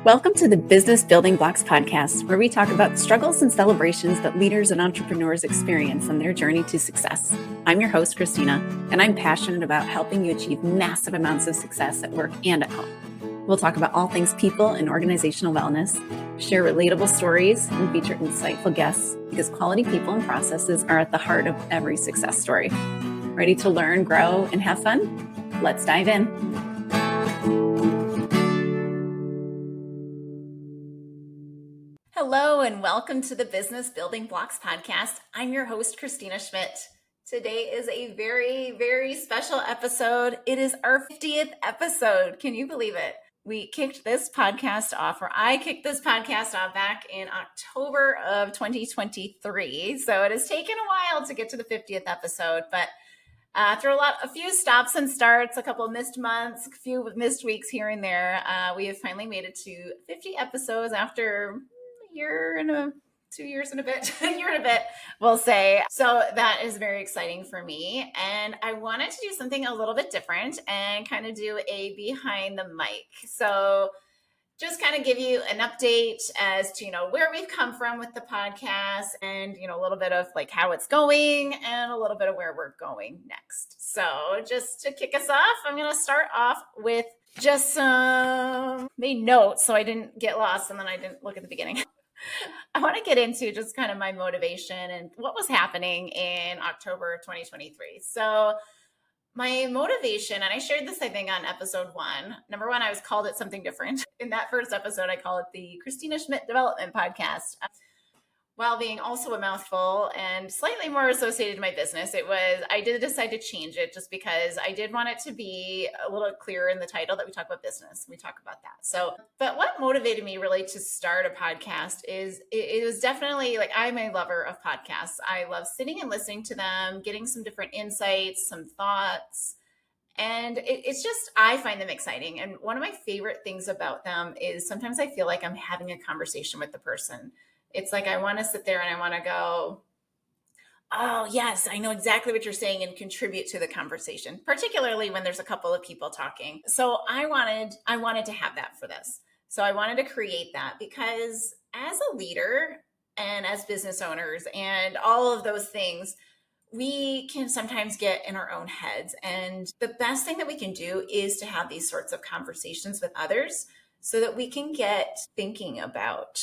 Welcome to the Business Building Blocks podcast, where we talk about struggles and celebrations that leaders and entrepreneurs experience on their journey to success. I'm your host, Christina, and I'm passionate about helping you achieve massive amounts of success at work and at home. We'll talk about all things people and organizational wellness, share relatable stories, and feature insightful guests because quality people and processes are at the heart of every success story. Ready to learn, grow, and have fun? Let's dive in. Hello, and welcome to the Business Building Blocks podcast. I'm your host, Christina Schmidt. Today is a very, very special episode. It is our 50th episode. Can you believe it? We kicked this podcast off, or I kicked this podcast off back in October of 2023. So it has taken a while to get to the 50th episode, but through a few stops and starts, a couple of missed months, a few missed weeks here and there, we have finally made it to 50 episodes after a year and 2 years and a bit, a year and a bit, we'll say. So that is very exciting for me. And I wanted to do something a little bit different and kind of do a behind the mic. So just kind of give you an update as to, where we've come from with the podcast and, a little bit of like how it's going and a little bit of where we're going next. So just to kick us off, I'm going to start off with just some made notes so I didn't get lost and then I didn't look at the beginning. I want to get into just kind of my motivation and what was happening in October 2023. So my motivation, and I shared this, I think, on episode 1. Number 1, I was called it something different. In that first episode, I call it the Christina Schmidt Development Podcast. While being also a mouthful and slightly more associated to my business, I did decide to change it just because I did want it to be a little clearer in the title that we talk about business. We talk about that. So, but what motivated me really to start a podcast is it was definitely like, I'm a lover of podcasts. I love sitting and listening to them, getting some different insights, some thoughts. And it's just, I find them exciting. And one of my favorite things about them is sometimes I feel like I'm having a conversation with the person. It's like I want to sit there and I want to go, oh, yes, I know exactly what you're saying and contribute to the conversation, particularly when there's a couple of people talking. So I wanted to have that for this. So I wanted to create that because as a leader and as business owners and all of those things, we can sometimes get in our own heads. And the best thing that we can do is to have these sorts of conversations with others so that we can get thinking about,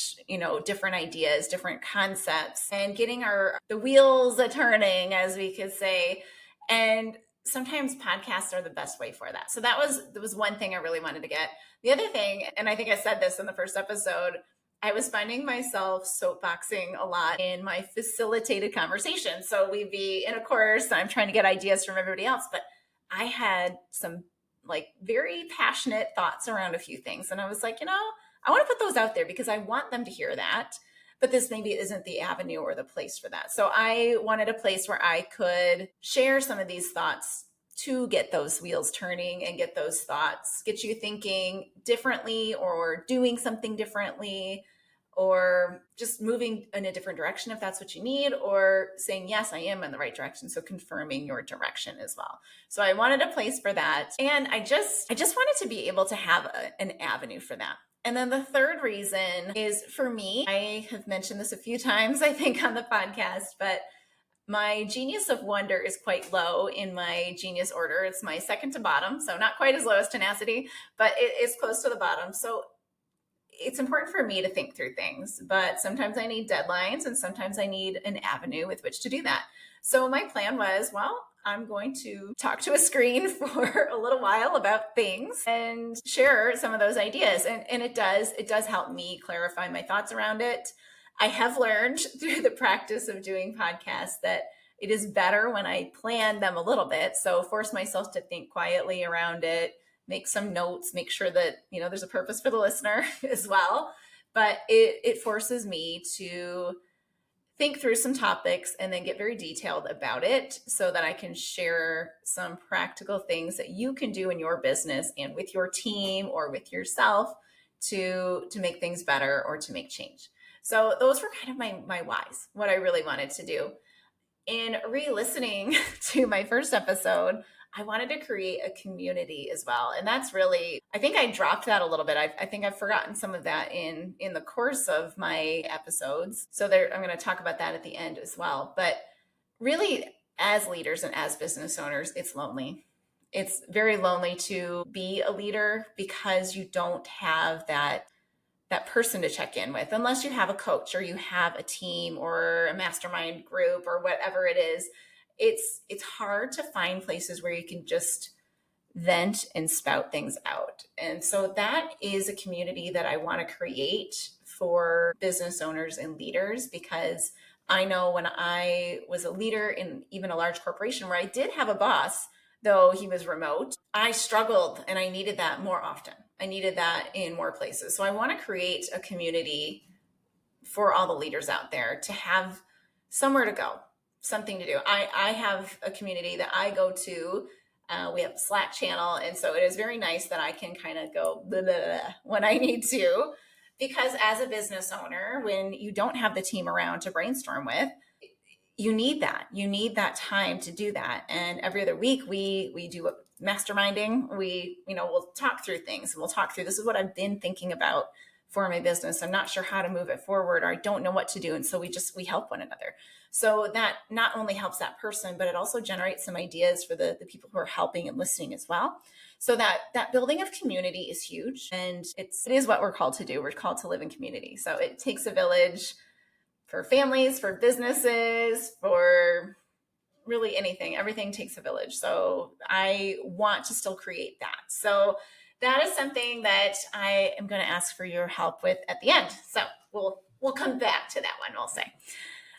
different ideas, different concepts, and getting the wheels a turning, as we could say. And sometimes podcasts are the best way for that. So that was one thing I really wanted to get. The other thing, and I think I said this in the first episode, I was finding myself soapboxing a lot in my facilitated conversation. So we'd be in a course, I'm trying to get ideas from everybody else, but I had some very passionate thoughts around a few things. And I was like, I want to put those out there because I want them to hear that, but this maybe isn't the avenue or the place for that. So I wanted a place where I could share some of these thoughts to get those wheels turning and get those thoughts, get you thinking differently or doing something differently, or just moving in a different direction if that's what you need, or saying, yes, I am in the right direction. So confirming your direction as well. So I wanted a place for that. And I just wanted to be able to have an avenue for that. And then the third reason is for me, I have mentioned this a few times, I think, on the podcast, but my genius of wonder is quite low in my genius order. It's my second to bottom. So not quite as low as tenacity, but it is close to the bottom. So it's important for me to think through things, but sometimes I need deadlines and sometimes I need an avenue with which to do that. So my plan was, I'm going to talk to a screen for a little while about things and share some of those ideas. And it does help me clarify my thoughts around it. I have learned through the practice of doing podcasts that it is better when I plan them a little bit. So force myself to think quietly around it, make some notes, make sure that, there's a purpose for the listener as well. But it forces me to think through some topics and then get very detailed about it so that I can share some practical things that you can do in your business and with your team or with yourself to make things better or to make change. So those were kind of my whys, what I really wanted to do. In re-listening to my first episode, I wanted to create a community as well. And that's really, I think I dropped that a little bit. I think I've forgotten some of that in the course of my episodes. So there, I'm going to talk about that at the end as well. But really, as leaders and as business owners, it's lonely. It's very lonely to be a leader because you don't have that person to check in with, unless you have a coach or you have a team or a mastermind group or whatever it is. It's hard to find places where you can just vent and spout things out. And so that is a community that I want to create for business owners and leaders, because I know when I was a leader in even a large corporation where I did have a boss, though he was remote, I struggled and I needed that more often. I needed that in more places. So I want to create a community for all the leaders out there to have somewhere to go, something to do. I have a community that I go to. We have a Slack channel. And so it is very nice that I can kind of go blah, blah, blah, when I need to, because as a business owner, when you don't have the team around to brainstorm with, you need that. You need that time to do that. And every other week we do masterminding. We'll talk through things, and we'll talk through, this is what I've been thinking about for my business. I'm not sure how to move it forward, or I don't know what to do. And so we help one another. So that not only helps that person, but it also generates some ideas for the people who are helping and listening as well. So that building of community is huge. And it is what we're called to do. We're called to live in community. So it takes a village for families, for businesses, for really anything. Everything takes a village. So I want to still create that. So that is something that I am going to ask for your help with at the end. So we'll come back to that one, we'll say.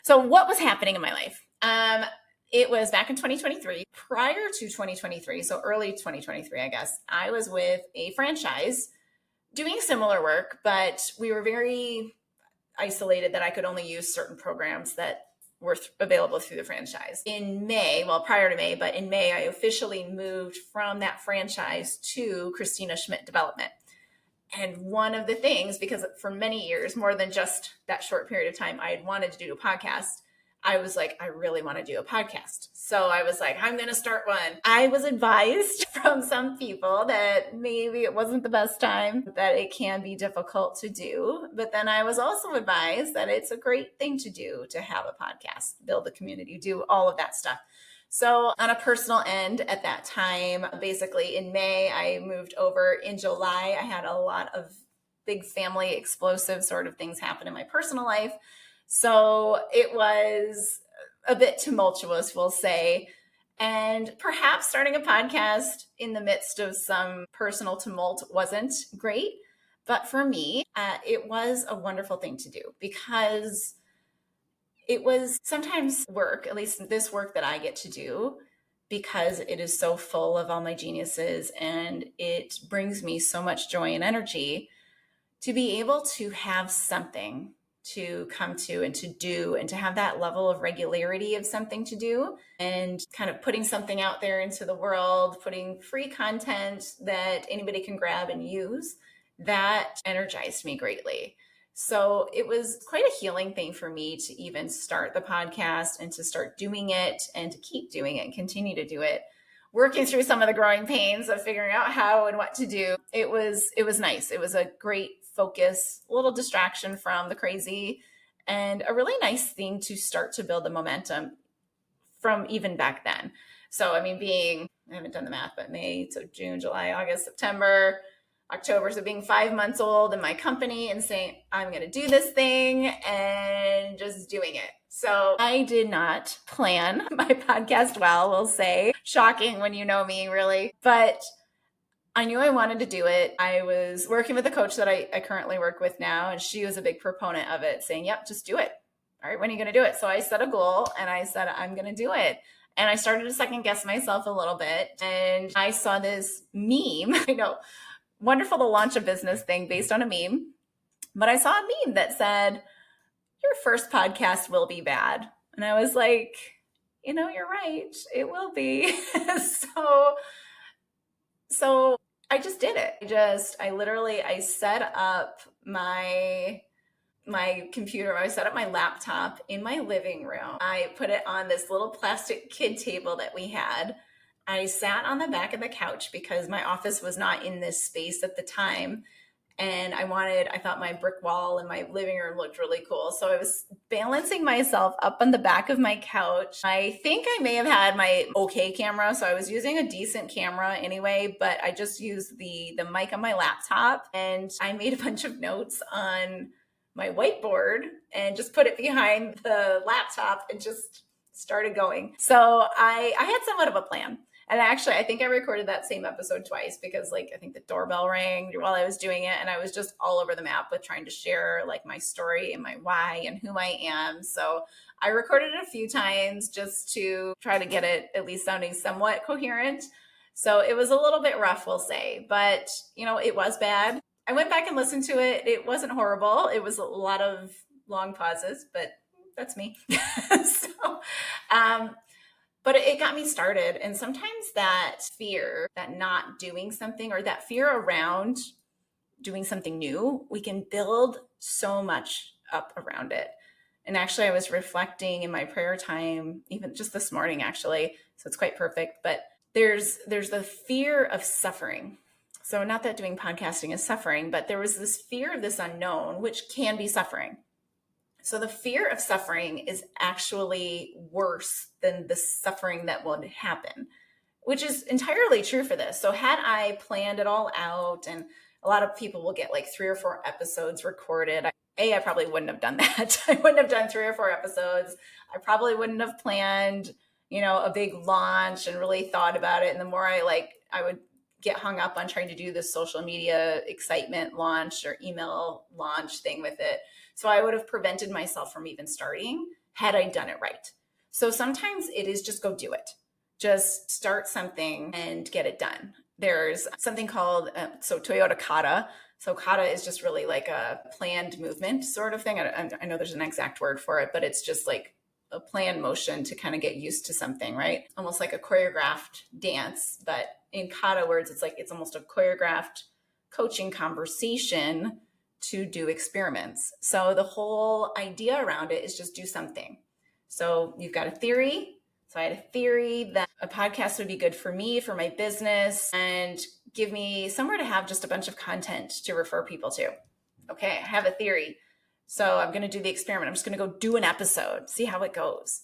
So what was happening in my life? It was back in 2023. Prior to 2023, so early 2023, I guess, I was with a franchise doing similar work, but we were very isolated that I could only use certain programs that were available through the franchise. In May, well, prior to May, but in May, I officially moved from that franchise to Christina Schmidt Development. And one of the things, because for many years, more than just that short period of time, I had wanted to do a podcast. I was like, I really want to do a podcast. So I was like, I'm going to start one. I was advised from some people that maybe it wasn't the best time, that it can be difficult to do. But then I was also advised that it's a great thing to do, to have a podcast, build a community, do all of that stuff. So on a personal end at that time, basically in May, I moved over. In July, I had a lot of big family explosive sort of things happen in my personal life. So it was a bit tumultuous, we'll say. And perhaps starting a podcast in the midst of some personal tumult wasn't great. But for me, it was a wonderful thing to do, because it was sometimes work, at least this work that I get to do, because it is so full of all my geniuses and it brings me so much joy and energy to be able to have something to come to and to do, and to have that level of regularity of something to do, and kind of putting something out there into the world, putting free content that anybody can grab and use. That energized me greatly. So it was quite a healing thing for me to even start the podcast and to start doing it and to keep doing it and continue to do it, working through some of the growing pains of figuring out how and what to do. It was nice. It was a great focus, a little distraction from the crazy, and a really nice thing to start to build the momentum from even back then. So, I mean, I haven't done the math, but May, so June, July, August, September, October. So being 5 months old in my company and saying, I'm going to do this thing, and just doing it. So I did not plan my podcast well, we'll say. Shocking when you know me, really. But I knew I wanted to do it. I was working with a coach that I currently work with now, and she was a big proponent of it, saying, yep, just do it. All right, when are you going to do it? So I set a goal and I said, I'm going to do it. And I started to second guess myself a little bit. And I saw this meme, wonderful to launch a business thing based on a meme. But I saw a meme that said, your first podcast will be bad. And I was like, you're right. It will be. So I just did it. I set up my computer. I set up my laptop in my living room. I put it on this little plastic kid table that we had. I sat on the back of the couch because my office was not in this space at the time. And I thought my brick wall in my living room looked really cool. So I was balancing myself up on the back of my couch. I think I may have had my okay camera. So I was using a decent camera anyway, but I just used the mic on my laptop, and I made a bunch of notes on my whiteboard and just put it behind the laptop and just started going. So I had somewhat of a plan. And actually, I think I recorded that same episode twice because I think the doorbell rang while I was doing it. And I was just all over the map with trying to share my story and my why and who I am. So I recorded it a few times just to try to get it at least sounding somewhat coherent. So it was a little bit rough, we'll say, but it was bad. I went back and listened to it. It wasn't horrible. It was a lot of long pauses, but that's me. so, but it got me started. And sometimes that fear, that not doing something, or that fear around doing something new, we can build so much up around it. And actually, I was reflecting in my prayer time, even just this morning, actually. So it's quite perfect. But there's the fear of suffering. So not that doing podcasting is suffering, but there was this fear of this unknown, which can be suffering. So the fear of suffering is actually worse than the suffering that would happen, which is entirely true for this. So had I planned it all out, and a lot of people will get 3 or 4 episodes recorded, I probably wouldn't have done that. I wouldn't have done 3 or 4 episodes. I probably wouldn't have planned, a big launch and really thought about it. And the more I would get hung up on trying to do this social media excitement launch or email launch thing with it. So I would have prevented myself from even starting had I done it right. So sometimes it is just go do it. Just start something and get it done. There's something called, Toyota Kata. So Kata is just really a planned movement sort of thing. I know there's an exact word for it, but it's just a planned motion to kind of get used to something, right? Almost like a choreographed dance, but in Kata words, it's almost a choreographed coaching conversation to do experiments. So the whole idea around it is just do something. So you've got a theory. So I had a theory that a podcast would be good for me, for my business, and give me somewhere to have just a bunch of content to refer people to. Okay, I have a theory. So I'm going to do the experiment. I'm just going to go do an episode, see how it goes.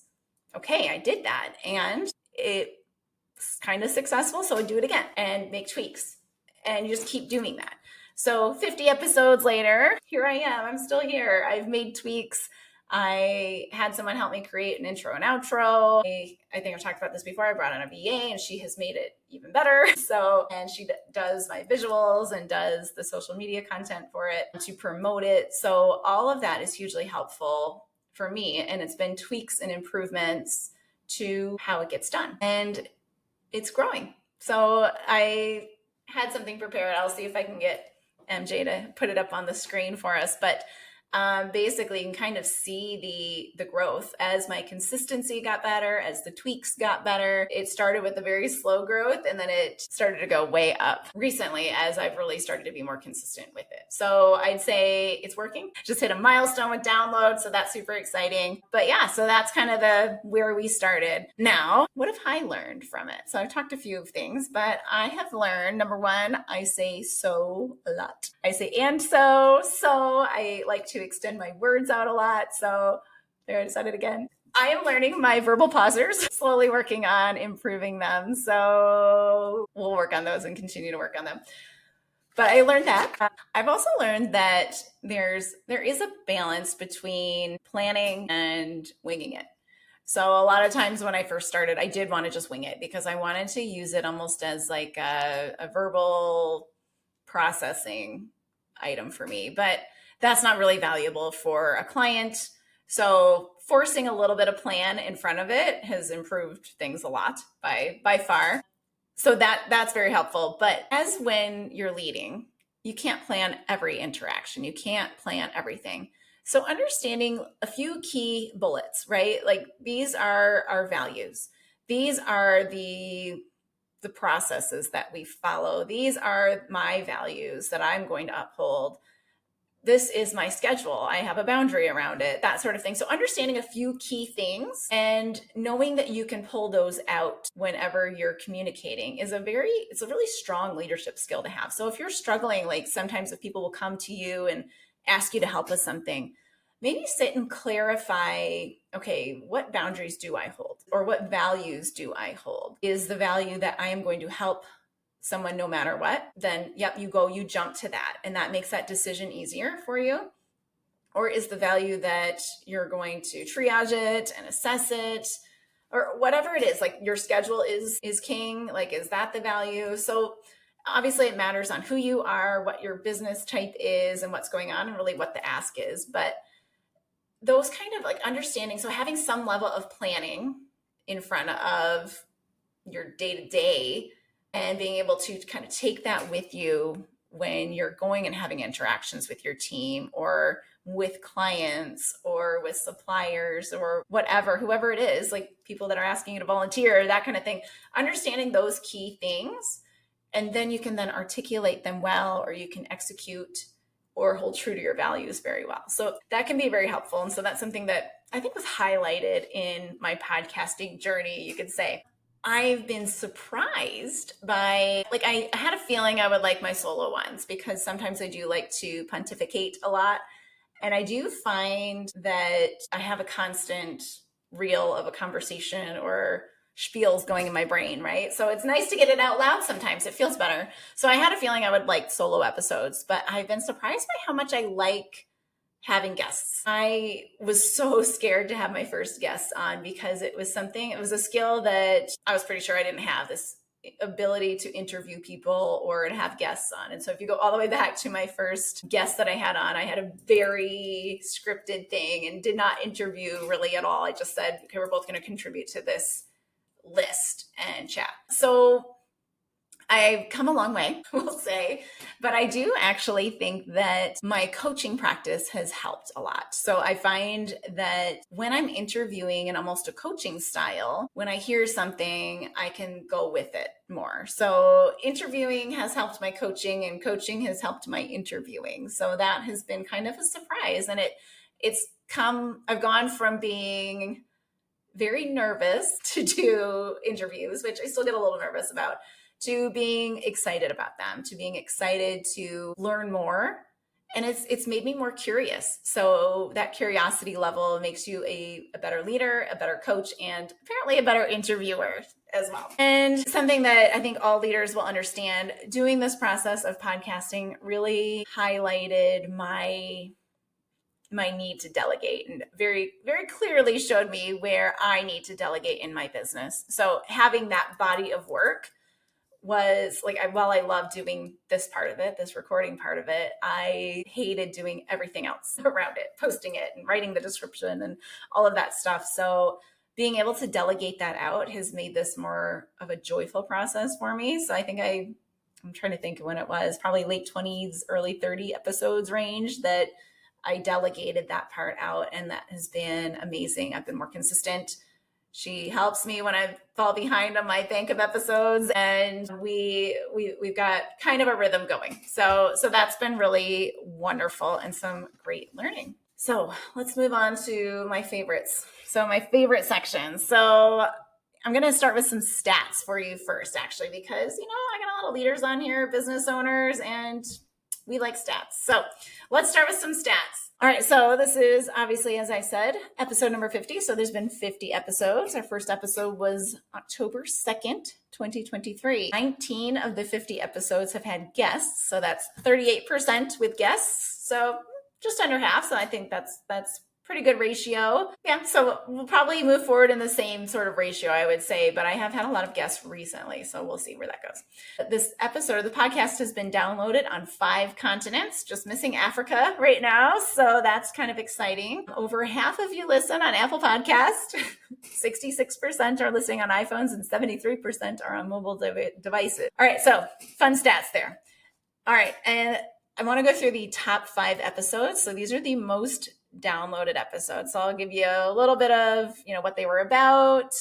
Okay, I did that, and it's kind of successful. So I do it again and make tweaks, and you just keep doing that. So 50 episodes later, here I am. I'm still here. I've made tweaks. I had someone help me create an intro and outro. I think I've talked about this before. I brought in a VA, and she has made it even better. And she does my visuals and does the social media content for it to promote it. So all of that is hugely helpful for me. And it's been tweaks and improvements to how it gets done. And it's growing. So I had something prepared. I'll see if I can get MJ to put it up on the screen for us. But basically, you can kind of see the growth as my consistency got better, as the tweaks got better. It started with a very slow growth, and then it started to go way up recently as I've really started to be more consistent with it. So I'd say it's working. Just hit a milestone with downloads, so that's super exciting. But yeah, so that's kind of where we started. Now, what have I learned from it? So I've talked a few things, but I have learned, number one, I say so a lot. I say and so. I like to extend my words out a lot. So there, I said it again. I am learning my verbal pausers, slowly working on improving them. So we'll work on those and continue to work on them. But I learned that. I've also learned that there is a balance between planning and winging it. So a lot of times when I first started, I did want to just wing it because I wanted to use it almost as a verbal processing item for me. But that's not really valuable for a client. So forcing a little bit of plan in front of it has improved things a lot by far. So that's very helpful. But as when you're leading, you can't plan every interaction. You can't plan everything. So understanding a few key bullets, right? These are our values. These are the processes that we follow. These are my values that I'm going to uphold. this is my schedule. I have a boundary around it, that sort of thing. So understanding a few key things and knowing that you can pull those out whenever you're communicating it's a really strong leadership skill to have. So if you're struggling, like sometimes if people will come to you and ask you to help with something, maybe sit and clarify, okay, what boundaries do I hold? Or what values do I hold? Is the value that I am going to help someone no matter what? Then yep, you jump to that, and that makes that decision easier for you. Or is the value that you're going to triage it and assess it, or whatever it is, like your schedule is king, like is that the value? So obviously it matters on who you are, what your business type is, and what's going on, and really what the ask is. But those kind of like understanding, so having some level of planning in front of your day-to-day and being able to kind of take that with you when you're going and having interactions with your team or with clients or with suppliers or whatever, whoever it is, like people that are asking you to volunteer, that kind of thing, understanding those key things. And then you can then articulate them well, or you can execute or hold true to your values very well. So that can be very helpful. And so that's something that I think was highlighted in my podcasting journey, you could say. I've been surprised by, like, I had a feeling I would like my solo ones because sometimes I do like to pontificate a lot. And I do find that I have a constant reel of a conversation or spiels going in my brain, right? So it's nice to get it out loud sometimes. It feels better. So I had a feeling I would like solo episodes, but I've been surprised by how much I like having guests. I was so scared to have my first guest on because it was a skill that I was pretty sure I didn't have, this ability to interview people or to have guests on. And so if you go all the way back to my first guest that I had on, I had a very scripted thing and did not interview really at all. I just said, okay, we're both going to contribute to this list and chat. So I've come a long way, we'll say, but I do actually think that my coaching practice has helped a lot. So I find that when I'm interviewing in almost a coaching style, when I hear something, I can go with it more. So interviewing has helped my coaching and coaching has helped my interviewing. So that has been kind of a surprise. And I've gone from being very nervous to do interviews, which I still get a little nervous about, to being excited about them, to being excited to learn more. And it's made me more curious. So that curiosity level makes you a better leader, a better coach, and apparently a better interviewer as well. And something that I think all leaders will understand, doing this process of podcasting really highlighted my need to delegate and very, very clearly showed me where I need to delegate in my business. So having that body of work was like, while I love doing this part of it, this recording part of it, I hated doing everything else around it, posting it and writing the description and all of that stuff. So being able to delegate that out has made this more of a joyful process for me. So I think I'm trying to think of when it was, probably late 20s, early 30 episodes range that I delegated that part out, and that has been amazing. I've been more consistent. She helps me when I fall behind on my bank of episodes, and we've got kind of a rhythm going. So that's been really wonderful and some great learning. So let's move on to my favorites. So my favorite section. So I'm going to start with some stats for you first, actually, because, I got a lot of leaders on here, business owners, and we like stats. So let's start with some stats. All right. So this is obviously, as I said, episode number 50. So there's been 50 episodes. Our first episode was October 2nd, 2023. 19 of the 50 episodes have had guests. So that's 38% with guests. So just under half. So I think that's pretty good ratio. Yeah, so we'll probably move forward in the same sort of ratio, I would say, but I have had a lot of guests recently, so we'll see where that goes. This episode of the podcast has been downloaded on 5 continents, just missing Africa right now, so that's kind of exciting. Over half of you listen on Apple Podcast. 66% are listening on iPhones and 73% are on mobile devices. All right, so fun stats there. All right, and I want to go through the top 5 episodes. So these are the most downloaded episodes. So I'll give you a little bit of, what they were about,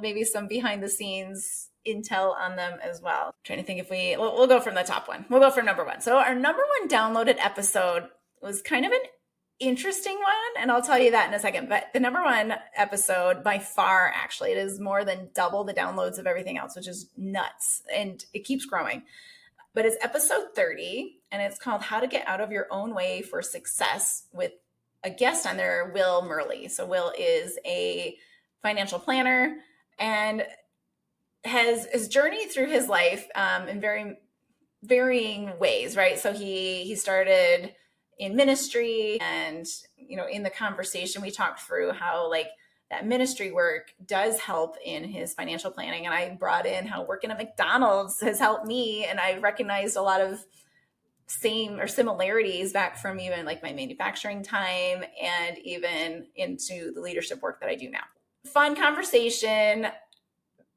maybe some behind the scenes intel on them as well. I'm trying to think if we'll go from the top one. We'll go from number 1. So our number 1 downloaded episode was kind of an interesting one, and I'll tell you that in a second. But the number one episode by far, actually, it is more than double the downloads of everything else, which is nuts, and it keeps growing. But it's episode 30, and it's called How to Get Out of Your Own Way for Success, with a guest on there, Will Murley. So Will is a financial planner and has journeyed through his life in very varying ways, right? So he started in ministry, and in the conversation we talked through how like that ministry work does help in his financial planning, and I brought in how working at McDonald's has helped me, and I recognized a lot of same or similarities back from even like my manufacturing time and even into the leadership work that I do now. Fun conversation,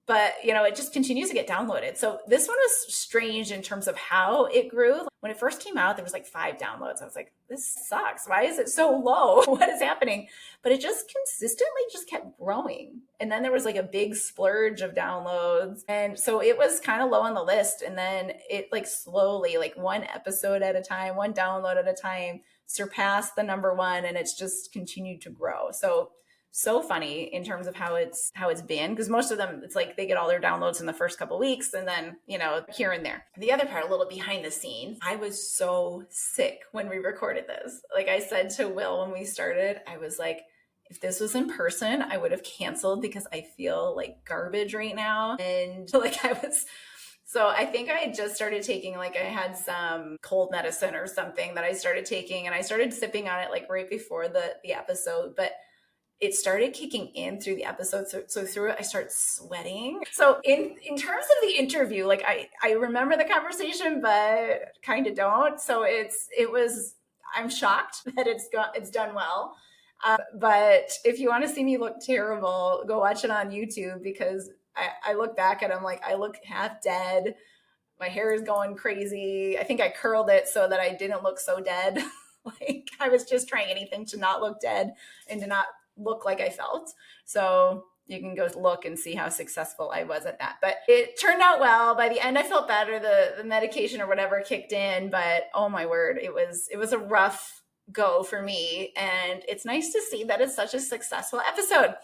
but it just continues to get downloaded. So this one was strange in terms of how it grew. When it first came out, there was like 5 downloads. I was like, this sucks. Why is it so low? What is happening? But it just consistently just kept growing. And then there was like a big splurge of downloads. And so it was kind of low on the list. And then it like slowly, like one episode at a time, one download at a time, surpassed the number one. And it's just continued to grow. So funny in terms of how it's been, because most of them, it's like they get all their downloads in the first couple of weeks, and then here and there. The other part, a little behind the scenes, I was so sick when we recorded this. Like I said to Will when we started, I was like, if this was in person, I would have canceled because I feel like garbage right now. And like so I think I had just started taking, like I had some cold medicine or something that I started taking, and I started sipping on it like right before the episode, but it started kicking in through the episode. So through it, I started sweating. So in terms of the interview, like I remember the conversation, but kind of don't. So I'm shocked that it's done well. But if you want to see me look terrible, go watch it on YouTube, because I look back and I'm like, I look half dead. My hair is going crazy. I think I curled it so that I didn't look so dead. Like I was just trying anything to not look dead and to not look like I felt. So you can go look and see how successful I was at that. But it turned out well. By the end, I felt better. The medication or whatever kicked in, but oh my word, it was a rough go for me. And it's nice to see that it's such a successful episode.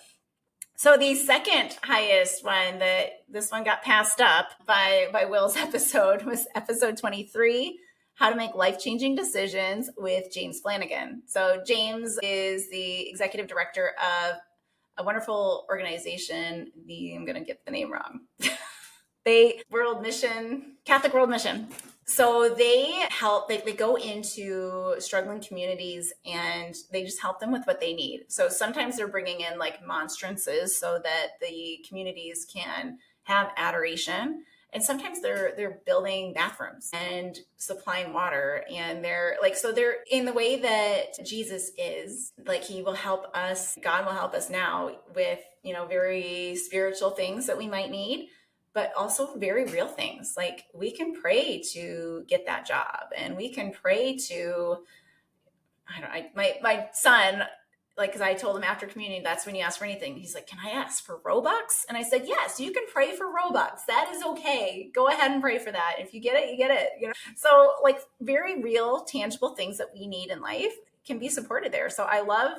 So the second highest one, this one got passed up by Will's episode, was episode 23. How to Make Life-Changing Decisions with James Flanagan. So James is the executive director of a wonderful organization. I'm going to get the name wrong. Catholic World Mission. So they help, they go into struggling communities and they just help them with what they need. So sometimes they're bringing in like monstrances so that the communities can have adoration. And sometimes they're building bathrooms and supplying water, and they're in the way that Jesus is, like he will help us, God will help us now with, very spiritual things that we might need, but also very real things. Like we can pray to get that job, and we can pray to, my son, like, cause I told him after communion, that's when you ask for anything. He's like, can I ask for Robux? And I said, yes, you can pray for Robux. That is okay. Go ahead and pray for that. If you get it, you get it. So like very real, tangible things that we need in life can be supported there. So I love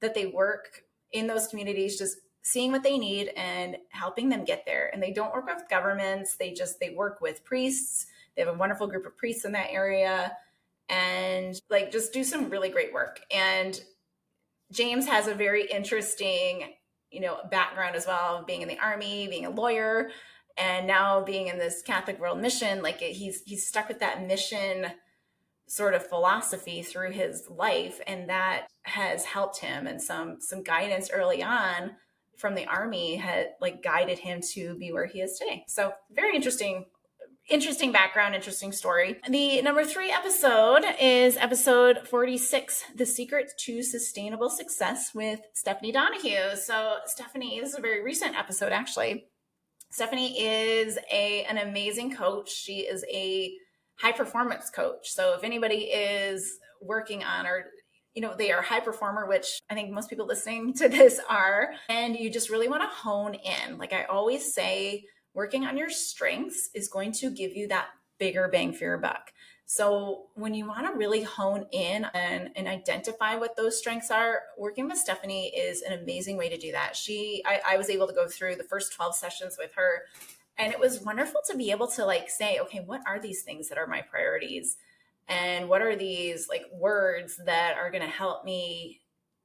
that they work in those communities, just seeing what they need and helping them get there. And they don't work with governments. They work with priests. They have a wonderful group of priests in that area, and like just do some really great work. And James has a very interesting, background as well, being in the Army, being a lawyer, and now being in this Catholic World Mission. Like he's stuck with that mission sort of philosophy through his life, and that has helped him. And some guidance early on from the Army had like guided him to be where he is today. So very interesting background, interesting story. The number 3 episode is episode 46, The Secret to Sustainable Success, with Stephanie Donahue. So Stephanie, this is a very recent episode, actually. Stephanie is an amazing coach. She is a high performance coach. So if anybody is working on, or they are a high performer, which I think most people listening to this are, and you just really want to hone in. Like I always say, working on your strengths is going to give you that bigger bang for your buck. So when you want to really hone in and identify what those strengths are, working with Stephanie is an amazing way to do that. I was able to go through the first 12 sessions with her, and it was wonderful to be able to like say, okay, what are these things that are my priorities? And what are these like words that are going to help me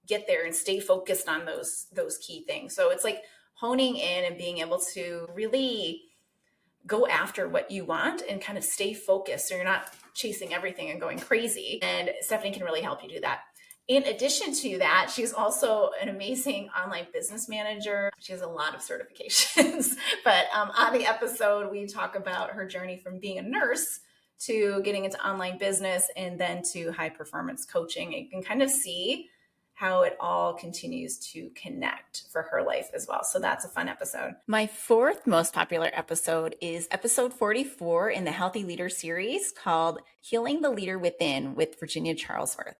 get there and stay focused on those key things? So it's like honing in and being able to really go after what you want and kind of stay focused so you're not chasing everything and going crazy. And Stephanie can really help you do that. In addition to that, she's also an amazing online business manager. She has a lot of certifications, but on the episode, we talk about her journey from being a nurse to getting into online business and then to high performance coaching. You can kind of see how it all continues to connect for her life as well. So that's a fun episode. My fourth most popular episode is episode 44 in the Healthy Leader series called Healing the Leader Within with Virginia Charlesworth.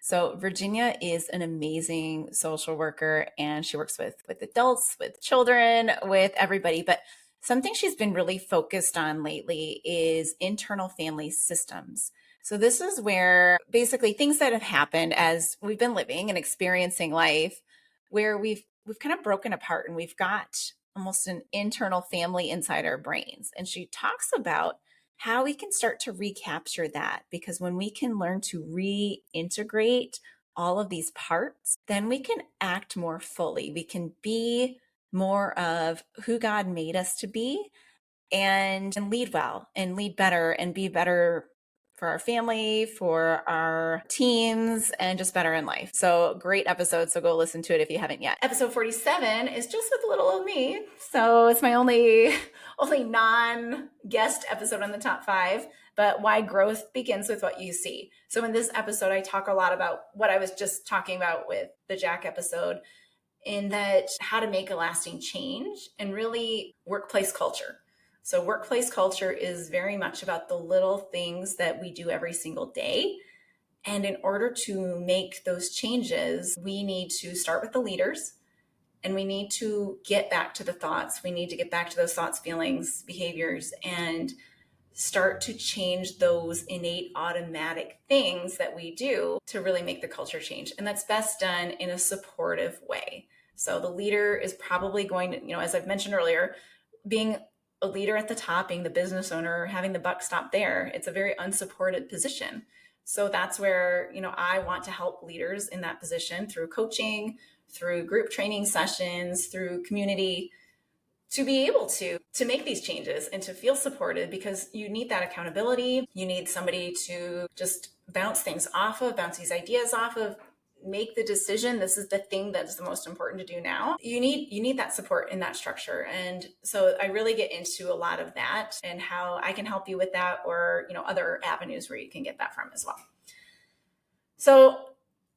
So Virginia is an amazing social worker, and she works with adults, with children, with everybody. But something she's been really focused on lately is internal family systems. So this is where basically things that have happened as we've been living and experiencing life, where we've kind of broken apart and we've got almost an internal family inside our brains. And she talks about how we can start to recapture that, because when we can learn to reintegrate all of these parts, then we can act more fully. We can be more of who God made us to be and lead well and lead better and be better for our family, for our teams, and just better in life. So great episode. So go listen to it if you haven't yet. Episode 47 is just with little old me. So it's my only non-guest episode on the top 5, but why growth begins with what you see. So in this episode, I talk a lot about what I was just talking about with the Jack episode, in that how to make a lasting change and really workplace culture. So workplace culture is very much about the little things that we do every single day. And in order to make those changes, we need to start with the leaders, and we need to get back to the thoughts. We need to get back to those thoughts, feelings, behaviors, and start to change those innate automatic things that we do to really make the culture change. And that's best done in a supportive way. So the leader is probably going to, as I've mentioned earlier, being a leader at the top, being the business owner, having the buck stop there, it's a very unsupported position. So that's where, I want to help leaders in that position through coaching, through group training sessions, through community, to be able to make these changes and to feel supported, because you need that accountability. You need somebody to just bounce things off of, bounce these ideas off of, make the decision. This is the thing that's the most important to do now. You need that support in that structure. And so I really get into a lot of that and how I can help you with that, or, other avenues where you can get that from as well. So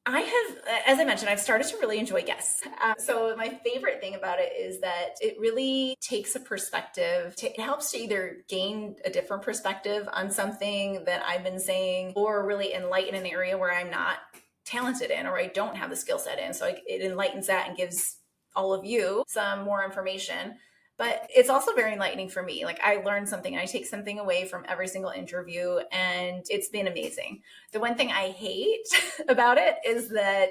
I have, as I mentioned, I've started to really enjoy guests. So my favorite thing about it is that it really takes a perspective. It helps to either gain a different perspective on something that I've been saying, or really enlighten an area where I'm not talented in, or I don't have the skill set in. So it enlightens that and gives all of you some more information. But it's also very enlightening for me. Like, I learn something and I take something away from every single interview, and it's been amazing. The one thing I hate about it is that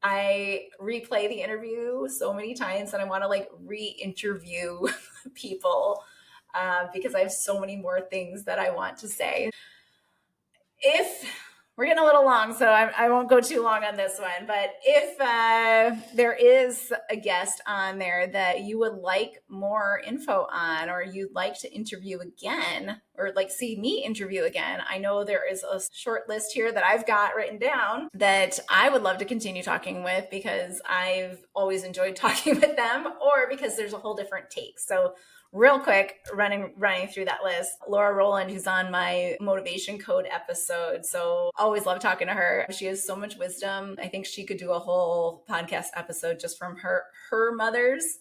I replay the interview so many times and I want to re-interview people because I have so many more things that I want to say. We're getting a little long, so I won't go too long on this one. But if there is a guest on there that you would like more info on, or you'd like to interview again, or see me interview again, I know there is a short list here that I've got written down that I would love to continue talking with, because I've always enjoyed talking with them, or because there's a whole different take. So real quick, running through that list, Laura Rowland, who's on my motivation code episode. So always love talking to her. She has so much wisdom. I think she could do a whole podcast episode just from her mother's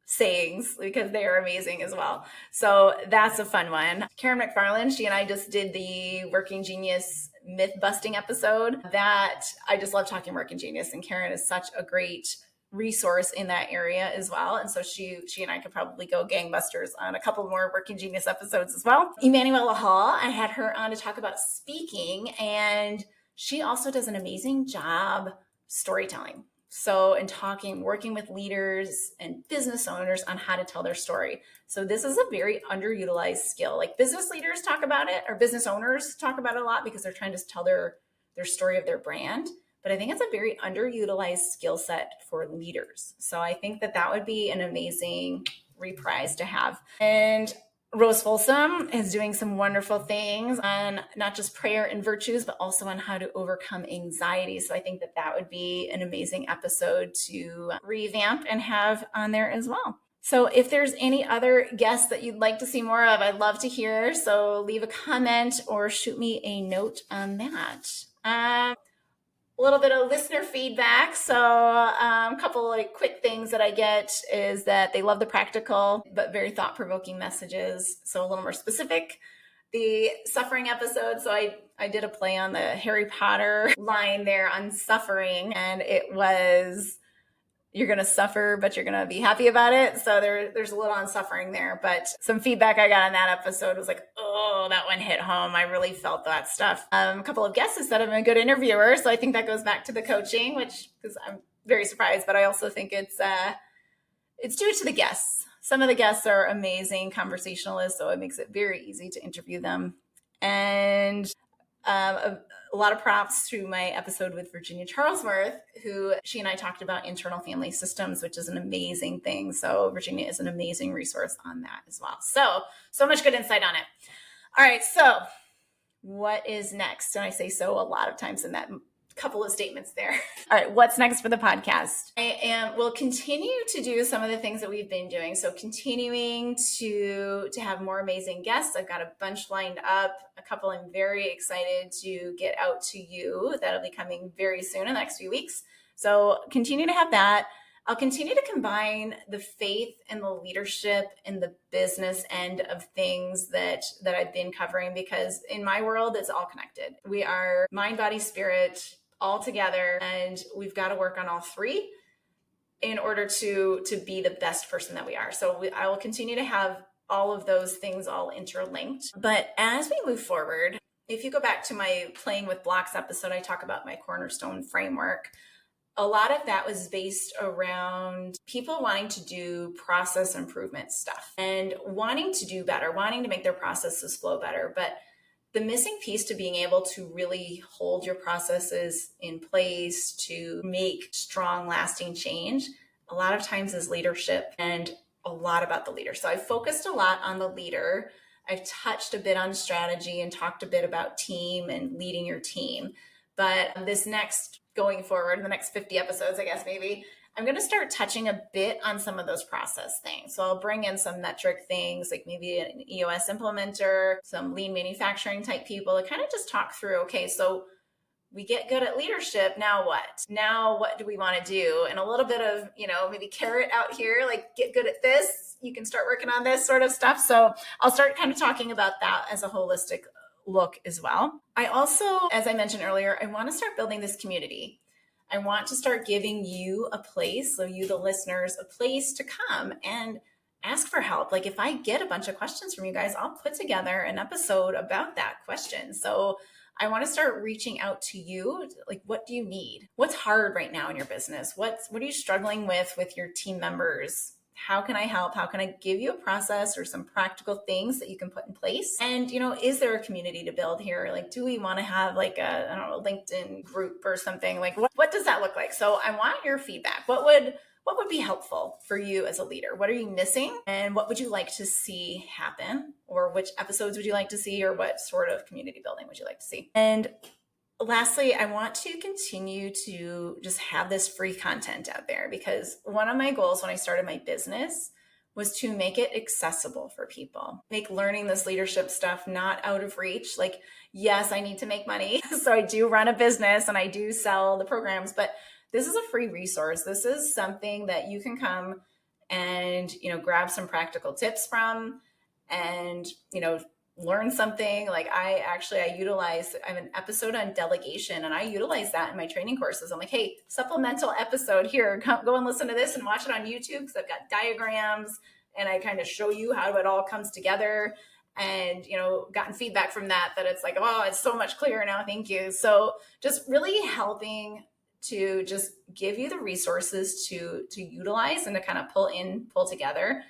sayings, because they are amazing as well. So that's a fun one. Karen McFarland, she and I just did the Working Genius myth busting episode. That I just love talking Working Genius, and Karen is such a great resource in that area as well. And so she and I could probably go gangbusters on a couple more Working Genius episodes as well. Emanuela Hall, I had her on to talk about speaking, and she also does an amazing job storytelling. So in working with leaders and business owners on how to tell their story. So this is a very underutilized skill. Like business leaders talk about it, or business owners talk about it a lot because they're trying to tell their story of their brand. But I think it's a very underutilized skill set for leaders. So I think that would be an amazing reprise to have. And Rose Folsom is doing some wonderful things on not just prayer and virtues, but also on how to overcome anxiety. So I think that would be an amazing episode to revamp and have on there as well. So if there's any other guests that you'd like to see more of, I'd love to hear. So leave a comment or shoot me a note on that. A little bit of listener feedback. So a couple like quick things that I get is that they love the practical but very thought-provoking messages. So a little more specific. The suffering episode. So I did a play on the Harry Potter line there on suffering, and it was, you're going to suffer, but you're going to be happy about it. So there's a little on suffering there, but some feedback I got on that episode was like, oh, that one hit home. I really felt that stuff. A couple of guests said I'm a good interviewer. So I think that goes back to the coaching, which, because I'm very surprised, but I also think it's due to the guests. Some of the guests are amazing conversationalists, so it makes it very easy to interview them. And a lot of props to my episode with Virginia Charlesworth, who she and I talked about internal family systems, which is an amazing thing. So Virginia is an amazing resource on that as well. So much good insight on it. All right. So what is next? And I say so a lot of times in that couple of statements there. All right. What's next for the podcast? We'll continue to do some of the things that we've been doing. So continuing to have more amazing guests. I've got a bunch lined up, a couple I'm very excited to get out to you. That'll be coming very soon in the next few weeks. So continue to have that. I'll continue to combine the faith and the leadership and the business end of things that I've been covering, because in my world, it's all connected. We are mind, body, spirit, all together, and we've got to work on all three in order to be the best person that we are. So I will continue to have all of those things all interlinked. But as we move forward, if you go back to my Playing with Blocks episode, I talk about my cornerstone framework. A lot of that was based around people wanting to do process improvement stuff and wanting to do better, wanting to make their processes flow better. But the missing piece to being able to really hold your processes in place to make strong, lasting change, a lot of times is leadership, and a lot about the leader. So I focused a lot on the leader. I've touched a bit on strategy and talked a bit about team and leading your team. But this next, going forward, the next 50 episodes, I guess maybe, I'm going to start touching a bit on some of those process things. So I'll bring in some metric things, like maybe an EOS implementer, some lean manufacturing type people to kind of just talk through, okay, so we get good at leadership. Now what? Now what do we want to do? And a little bit of, maybe carrot out here, like get good at this. You can start working on this sort of stuff. So I'll start kind of talking about that as a holistic look as well. I also, as I mentioned earlier, I want to start building this community. I want to start giving you a place, so you, the listeners, a place to come and ask for help. Like if I get a bunch of questions from you guys, I'll put together an episode about that question. So I want to start reaching out to you. Like, what do you need? What's hard right now in your business? What are you struggling with your team members? How can I help? How can I give you a process or some practical things that you can put in place? And, is there a community to build here? Like, do we want to have like a, LinkedIn group or something? Like, what does that look like? So I want your feedback. What would be helpful for you as a leader? What are you missing? And what would you like to see happen? Or which episodes would you like to see? Or what sort of community building would you like to see? And lastly, I want to continue to just have this free content out there, because one of my goals when I started my business was to make it accessible for people, make learning this leadership stuff not out of reach. Like, yes, I need to make money. So I do run a business and I do sell the programs, but this is a free resource. This is something that you can come and, grab some practical tips from and, learn something. Like I have an episode on delegation, and I utilize that in my training courses. I'm like, hey, supplemental episode here, go and listen to this and watch it on YouTube, because I've got diagrams and I kind of show you how it all comes together. And, gotten feedback from that it's like, oh, it's so much clearer now. Thank you. So just really helping to just give you the resources to utilize and to kind of pull together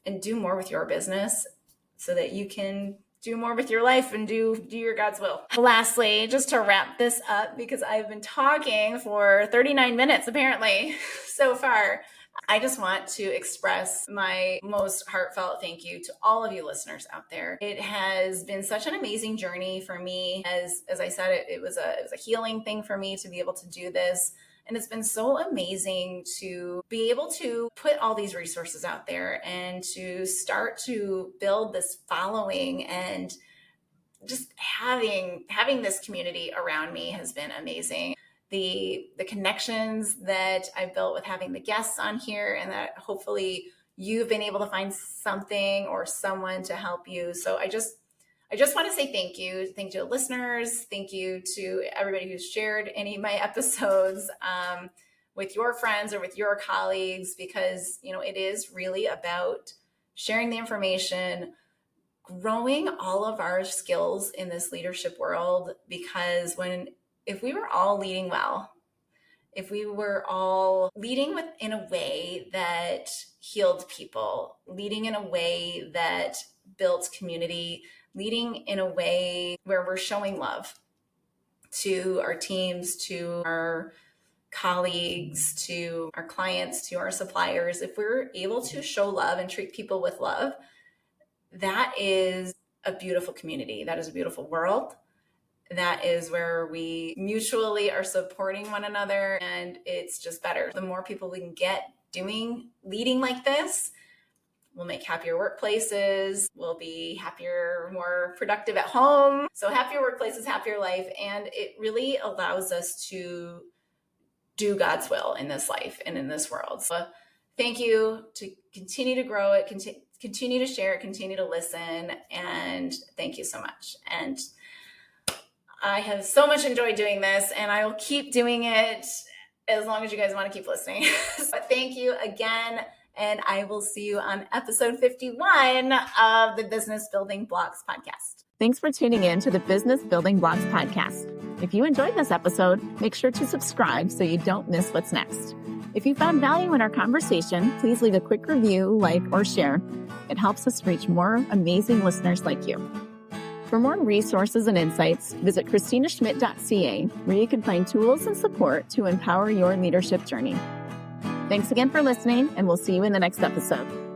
and do more with your business so that you can do more with your life and do your God's will. Lastly, just to wrap this up, because I've been talking for 39 minutes apparently so far, I just want to express my most heartfelt thank you to all of you listeners out there. It has been such an amazing journey for me. As I said, it was a healing thing for me to be able to do this. And it's been so amazing to be able to put all these resources out there and to start to build this following, and just having this community around me has been amazing. The connections that I've built with having the guests on here, and that hopefully you've been able to find something or someone to help you. So I just want to say thank you. Thank you to listeners. Thank you to everybody who's shared any of my episodes with your friends or with your colleagues, because, it is really about sharing the information, growing all of our skills in this leadership world. Because if we were all leading well, if we were all leading in a way that healed people, leading in a way that built community, leading in a way where we're showing love to our teams, to our colleagues, to our clients, to our suppliers, if we're able to show love and treat people with love, that is a beautiful community. That is a beautiful world. That is where we mutually are supporting one another, and it's just better. The more people we can get leading like this, we'll make happier workplaces, we'll be happier, more productive at home. So happier workplaces, happier life. And it really allows us to do God's will in this life and in this world. So thank you, to continue to grow it, continue to share it, continue to listen. And thank you so much. And I have so much enjoyed doing this, and I will keep doing it as long as you guys want to keep listening. But thank you again. And I will see you on episode 51 of the Business Building Blocks podcast. Thanks for tuning in to the Business Building Blocks podcast. If you enjoyed this episode, make sure to subscribe so you don't miss what's next. If you found value in our conversation, please leave a quick review, like, or share. It helps us reach more amazing listeners like you. For more resources and insights, visit ChristinaSchmidt.ca, where you can find tools and support to empower your leadership journey. Thanks again for listening, and we'll see you in the next episode.